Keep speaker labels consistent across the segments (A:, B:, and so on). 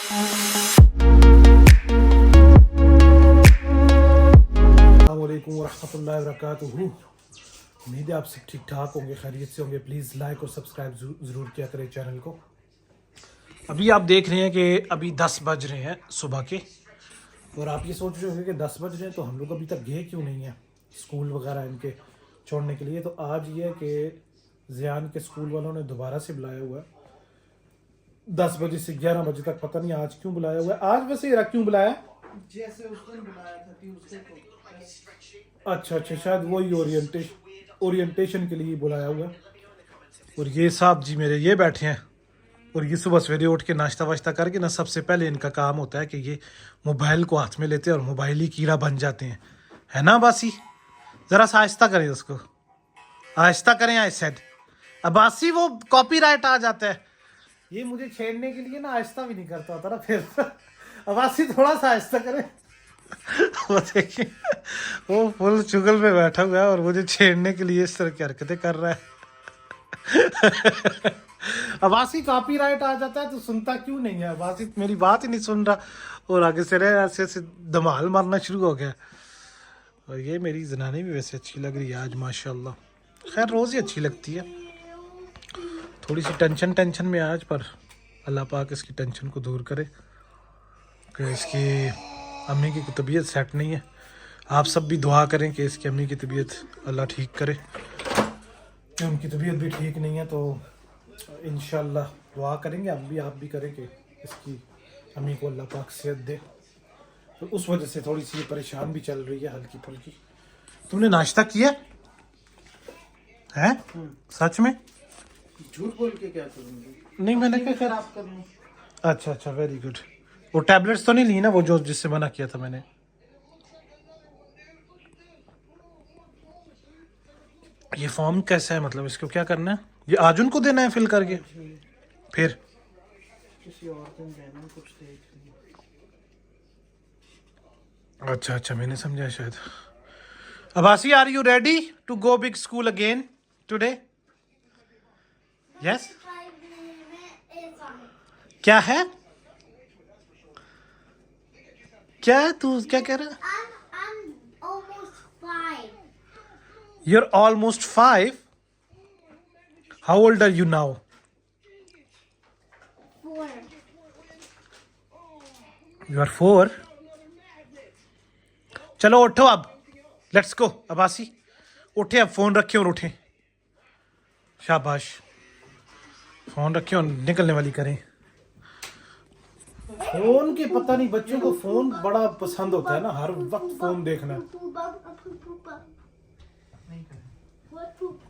A: अस्सलामुअलैकुम वरहमतुल्लाहि वबरकातुहू। उम्मीद है आप सब ठीक ठाक होंगे, खैरियत से होंगे। प्लीज़ लाइक और सब्सक्राइब ज़रूर किया करें चैनल को। अभी आप देख रहे हैं कि अभी 10 बज रहे हैं सुबह के, और आप ये सोच रहे होंगे कि 10 बज रहे हैं तो हम लोग अभी तक गए क्यों नहीं हैं स्कूल वगैरह इनके छोड़ने के लिए। तो आज ये है कि ज़ियान के स्कूल वालों ने दोबारा से बुलाया हुआ है 10 बजे से 11 बजे तक। पता नहीं आज क्यों बुलाया हुआ है। आज वैसे इरा क्यों बुलाया?
B: जैसे उस दिन बुलाया था ट्यूसडे को।
A: अच्छा, शायद वही ओरिएंटेशन के लिए बुलाया हुआ है। और ये साहब जी मेरे ये बैठे हैं, और ये सुबह सवेरे उठ के नाश्ता वाश्ता करके ना सबसे पहले इनका काम होता है कि ये मोबाइल को हाथ में लेते हैं और मोबाइल ही कीड़ा बन जाते हैं, है ना अब्बासी? ज़रा सा आहिस्ता करें उसको, आहिस्ता करें। आई सेड अब्बासी, वो कॉपीराइट आ जाता है। ये मुझे छेड़ने के लिए ना आहिस्ता भी नहीं करता होता ना फिर। अब्बासी थोड़ा सा आहिस्ता करें। वो देखिए, वो फुल चुगल में बैठा हुआ है और मुझे छेड़ने के लिए इस तरह की हरकतें कर रहा है। अब्बासी कॉपीराइट आ जाता है तो सुनता क्यों नहीं है? अब्बासी मेरी बात ही नहीं सुन रहा और आगे से रहे ऐसे ऐसे धमाल मारना शुरू हो गया। और ये मेरी जनानी भी वैसे अच्छी लग रही है आज माशाल्लाह। खैर रोज़ ही अच्छी लगती है, थोड़ी सी टेंशन में आज, पर अल्लाह पाक इसकी टेंशन को दूर करे कि इसकी अम्मी की तबीयत सेट नहीं है। आप सब भी दुआ करें कि इसकी अम्मी की तबीयत अल्लाह ठीक करे, कि उनकी तबीयत भी ठीक नहीं है। तो इंशाल्लाह दुआ करेंगे, आप भी करें कि इसकी अम्मी को अल्लाह पाक सेहत दे। तो उस वजह से थोड़ी सी परेशान भी चल रही है हल्की फुल्की। तुमने नाश्ता किया है? सच में?
B: झूठ बोल के क्या करूंगी?
A: नहीं, मैंने क्या
B: खराब कर लूं।
A: अच्छा, वेरी गुड। वो टैबलेट्स तो नहीं ली ना, वो जो जिससे मना किया था मैंने? ये फॉर्म कैसा है, मतलब इसको क्या करना है? ये आज उनको देना है फिल करके? फिर
B: किसी और दिन देना, कुछ देख लिया।
A: अच्छा, मैंने समझा शायद। Abbasi, are you ready to go big school again today? Yes. क्या है? क्या है तू क्या कह रहा है?
C: I'm almost 5.
A: You're almost 5? How old are you now?
C: 4.
A: You are 4? चलो उठो अब, लेट्स गो। अब्बासी उठे, अब फोन रखे और उठे। शाबाश, फोन रखे और निकलने वाली करें। फोन के पता नहीं, बच्चों को फोन बड़ा पसंद होता है ना, हर वक्त फोन देखना।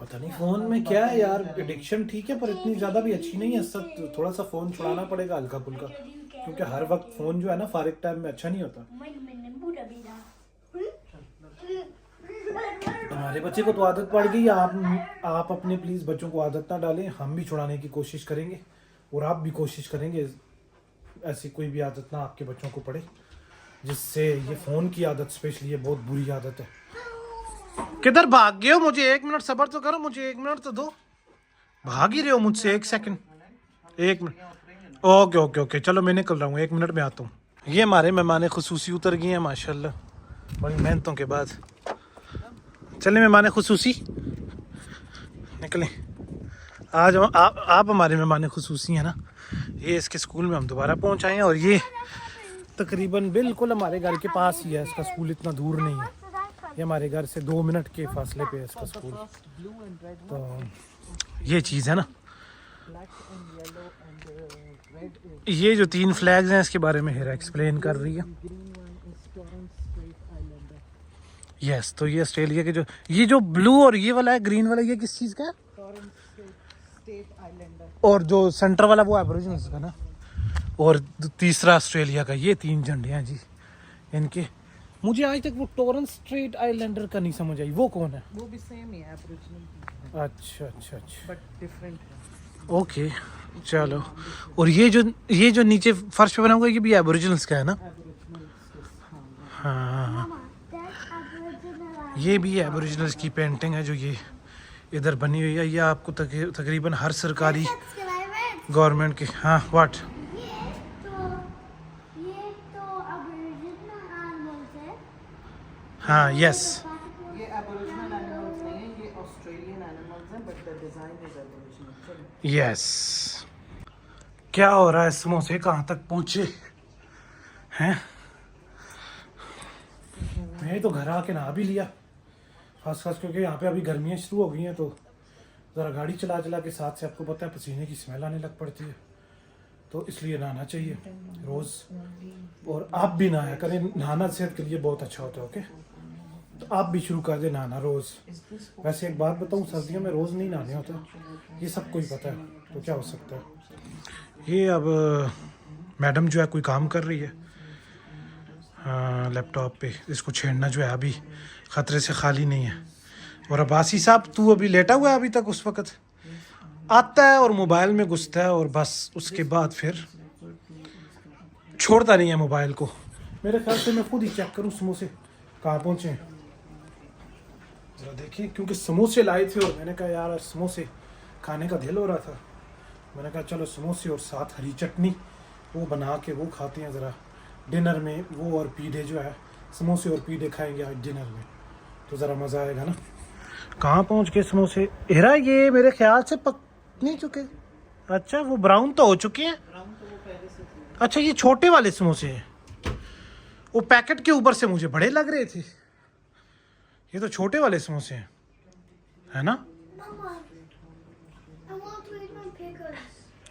A: पता नहीं फोन में क्या है यार, एडिक्शन ठीक है पर इतनी ज्यादा भी अच्छी नहीं है। सब थोड़ा सा फोन छुड़ाना पड़ेगा हल्का फुल्का, क्योंकि हर वक्त फोन जो है ना फारिग टाइम में अच्छा नहीं होता। हमारे बच्चे को तो आदत पड़ गई। आप अपने प्लीज बच्चों को आदत ना डालें। हम भी छुड़ाने की कोशिश करेंगे और आप भी कोशिश करेंगे ऐसी कोई भी आदत ना आपके बच्चों को पड़े, जिससे ये फोन की आदत स्पेशली ये बहुत बुरी आदत है। किधर भाग गए हो? मुझे 1 मिनट सब्र तो करो, मुझे 1 मिनट तो दो। भाग ही रहे हो मुझसे। 1 सेकंड, 1 मिनट। ओके, चलो मैं निकल रहा हूँ, 1 मिनट में आता हूँ। ये हमारे मेहमान खुसूसी उतर गए हैं माशाल्लाह, बड़ी मेहनतों के बाद। चले मेहमान खुसूसी, निकलें। आज आप हमारे मेहमान खुसूसी हैं ना। ये इसके स्कूल में हम दोबारा पहुंच आए हैं, और ये तकरीबन बिल्कुल हमारे घर के पास ही है। इसका स्कूल इतना दूर नहीं है, ये हमारे घर से 2 मिनट के फासले पे है इसका स्कूल। तो ये चीज़ है ना। ये जो 3 फ्लैग्स हैं इसके बारे में हेरा एक्सप्लेन कर रही है। यस, तो ये ऑस्ट्रेलिया के ये जो ब्लू और ये वाला है ग्रीन वाला, ये किस चीज़ का है? और जो सेंटर वाला वो एबोरिजिनल्स का ना, और तीसरा ऑस्ट्रेलिया का। ये 3 झंडे हैं जी इनके। मुझे आज तक वो टॉरेंस स्ट्रेट आइलैंडर का नहीं समझ आई, वो कौन है?
B: वो भी सेम ही है, एबोरिजिनल।
A: अच्छा,
B: बट डिफरेंट है।
A: ओके, चलो। और ये जो नीचे फर्श पे बना हुआ है, ये भी एबोरिजिनल्स का है ना? हाँ, ये भी एबोरिजिनल्स की पेंटिंग है जो ये इधर बनी हुई है। ये आपको तकरीबन हर सरकारी गवर्नमेंट के। हाँ, व्हाट? हाँ यस
B: ये एबोरिजिनल एनिमल्स नहीं है, ये ऑस्ट्रेलियन एनिमल्स हैं, but the design is aboriginal.
A: Yes. क्या हो रहा है, समोसे कहाँ तक पहुँचे हैं? मैं तो घर आके नहा भी लिया, खास क्योंकि यहाँ पे अभी गर्मियाँ शुरू हो गई हैं, तो ज़रा गाड़ी चला चला के साथ से आपको पता है पसीने की स्मेल आने लग पड़ती है, तो इसलिए नहाना चाहिए रोज़। और आप भी नहाया करें, नहाना सेहत के लिए बहुत अच्छा होता है। ओके, तो आप भी शुरू कर दें नहाना रोज़। वैसे एक बात बताऊँ, सर्दियों में रोज़ नहीं नहाने होता, ये सब कोई पता है, तो क्या हो सकता है। ये अब मैडम जो है कोई काम कर रही है लैपटॉप पे, इसको छेड़ना जो है अभी ख़तरे से खाली नहीं है। और अब्बासी साहब, तू अभी लेटा हुआ है अभी तक, उस वक़्त आता है और मोबाइल में घुसता है और बस उसके बाद फिर छोड़ता नहीं है मोबाइल को। मेरे ख्याल से मैं खुद ही चेक करूं समोसे कहाँ पहुँचे हैं, ज़रा देखिए, क्योंकि समोसे लाए थे और मैंने कहा यार समोसे खाने का दिल हो रहा था। मैंने कहा चलो समोसे और साथ हरी चटनी वो बना के वो खाते हैं ज़रा डिनर में, वो और पीढ़े जो है, समोसे और पीढ़े खाएंगे आज डिनर में, तो ज़रा मज़ा आएगा ना। कहाँ पहुँच गए समोसे? एरा ये मेरे ख्याल से पक नहीं चुके। अच्छा, वो ब्राउन तो हो चुके हैं।
B: ब्राउन तो वो पहले से थे।
A: अच्छा, ये छोटे वाले समोसे हैं, वो पैकेट के ऊपर से मुझे बड़े लग रहे थे। ये तो छोटे वाले समोसे हैं, है ना?
C: Mama, I want to eat my pickles.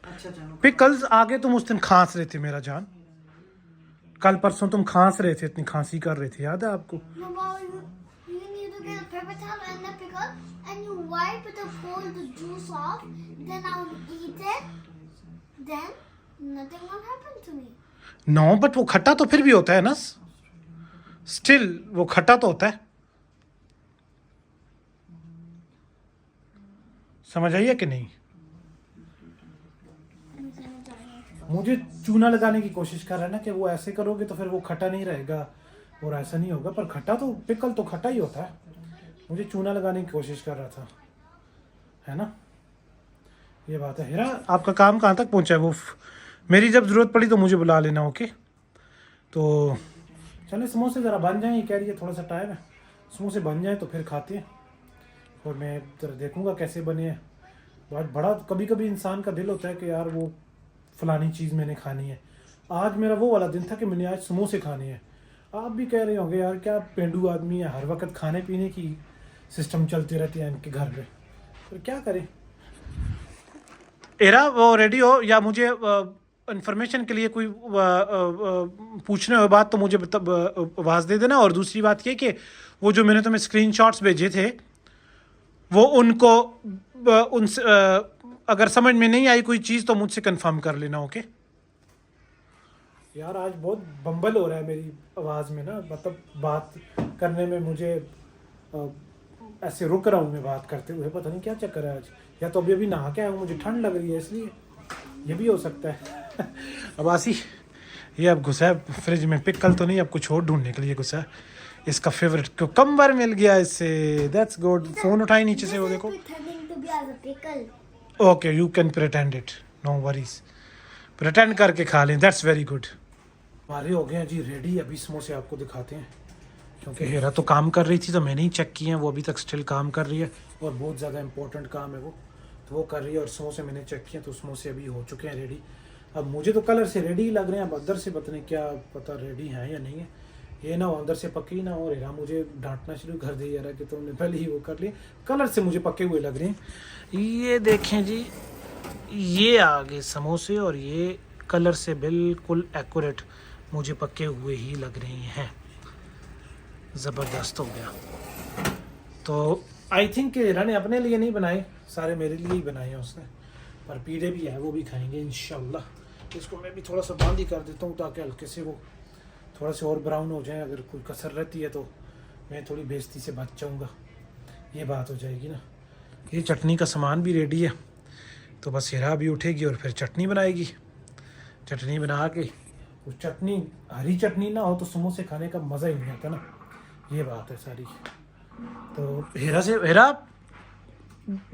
B: अच्छा जानो।
A: पिकल्स आगे तुम उस दिन खांस रहे थे मेरा जान, कल परसों तुम खांस रहे थे, इतनी खांसी कर रहे थे, याद है आपको?
C: Mama, you need to get a paper towel and a pickle, and you wipe it to pull the juice off. Then I'll eat it. Then nothing will happen to me.
A: No, but वो खट्टा तो फिर भी होता है ना, still वो खट्टा तो होता है। समझ आइए कि नहीं? मुझे चूना लगाने की कोशिश कर रहा है ना कि वो ऐसे करोगे तो फिर वो खट्टा नहीं रहेगा और ऐसा नहीं होगा, पर खट्टा तो पिकल तो खट्टा ही होता है। मुझे चूना लगाने की कोशिश कर रहा था, है ना? ये बात है। हीरा, आपका काम कहाँ तक पहुँचा है? वो मेरी जब ज़रूरत पड़ी तो मुझे बुला लेना, ओके? तो चले समोसे ज़रा बन जाएं, ये कह रही है थोड़ा सा टाइम है, समोसे बन जाए तो फिर खाते हैं, और मैं ज़रा देखूँगा कैसे बने हैं। बहुत बड़ा कभी कभी इंसान का दिल होता है कि यार वो फलानी चीज़ मैंने खानी है। आज मेरा वो वाला दिन था कि मैंने आज समोसे खाने हैं। आप भी कह रहे होंगे यार क्या पेंडू आदमी है, हर वक्त खाने पीने की सिस्टम चलती रहती है इनके घर पे, फिर क्या करें। एरा, वो रेडी हो या मुझे इन्फॉर्मेशन के लिए कोई पूछने हो बात तो मुझे आवाज़ दे देना। और दूसरी बात ये कि वो जो मैंने तुम्हें स्क्रीनशॉट्स भेजे थे वो उनको उनसे अगर समझ में नहीं आई कोई चीज़ तो मुझसे कंफर्म कर लेना, ओके? यार आज बहुत बम्बल हो रहा है मेरी आवाज़ में ना, मतलब बात करने में मुझे ऐसे रुक रहा हूँ मैं बात करते हुए, पता नहीं क्या चक्कर है आज, या तो अभी नहा के आया हूँ, मुझे ठंड लग रही है इसलिए, ये भी हो सकता है। अब्बासी ये अब घुसा है फ्रिज में, पिकल तो नहीं, अब कुछ और ढूंढने के लिए घुसा है। इसका फेवरेट कुकम्बर मिल गया इससे, दैट्स गुड। फोन उठाई नीचे से, वो देखो।
C: Pretending to be as a pickle.
A: Okay, you can pretend it, no worries, pretend करके खा लें, दैट्स वेरी गुड। हमारे हो गए हैं जी रेडी, अभी समोसे आपको दिखाते हैं, क्योंकि हेरा तो काम कर रही थी तो मैंने ही चेक किए हैं, वो अभी तक स्टिल काम कर रही है और बहुत ज़्यादा इंपॉर्टेंट काम है वो, तो वो कर रही है। और समोसे मैंने चेक किए तो समोसे अभी हो चुके हैं रेडी। अब मुझे तो कलर से रेडी लग रहे हैं, अब अंदर से पता नहीं क्या पता रेडी हैं या नहीं है, ये ना हो अंदर से पके ही ना हो। हेरा मुझे डांटना शुरू कर दी यार कि तुमने पहले ही वो कर लिए, कलर से मुझे पके हुए लग रहे हैं। ये देखें जी, ये आ गए समोसे और ये कलर से बिल्कुल एक्यूरेट मुझे पके हुए ही लग रहे हैं, ज़बरदस्त हो गया। तो आई थिंक हीरा ने अपने लिए नहीं बनाए, सारे मेरे लिए ही बनाए हैं उसने, पर पीढ़े भी है वो भी खाएंगे इंशाल्लाह। इसको मैं भी थोड़ा सा बांद ही कर देता हूँ ताकि हल्के से वो थोड़ा सा और ब्राउन हो जाए, अगर कोई कसर रहती है तो मैं थोड़ी बेइज्जती से बच जाऊँगा, ये बात हो जाएगी ना। ये चटनी का सामान भी रेडी है, तो बस हीरा भी उठेगी और फिर चटनी बनाएगी। चटनी बना के, वो चटनी हरी चटनी ना हो तो समोसे खाने का मज़ा ही नहीं आता ना, ये बात है सारी। तो हीरा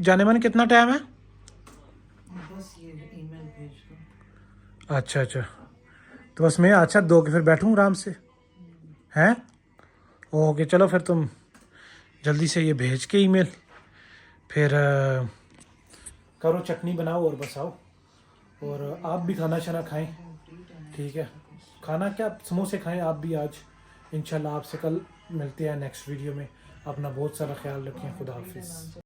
A: जाने मन कितना टाइम है?
B: बस ये ईमेल भेज दो।
A: अच्छा, तो बस मैं अच्छा 2 के फिर बैठूँ आराम से, हैं? ओके चलो फिर तुम जल्दी से ये भेज के ईमेल, फिर करो चटनी बनाओ और बस आओ, और आप भी खाना शाना खाएं, ठीक है? खाना क्या, समोसे खाएं आप भी आज। इंशाल्लाह आपसे कल मिलते हैं नेक्स्ट वीडियो में। अपना बहुत सारा ख्याल रखें। खुदा हाफिज़।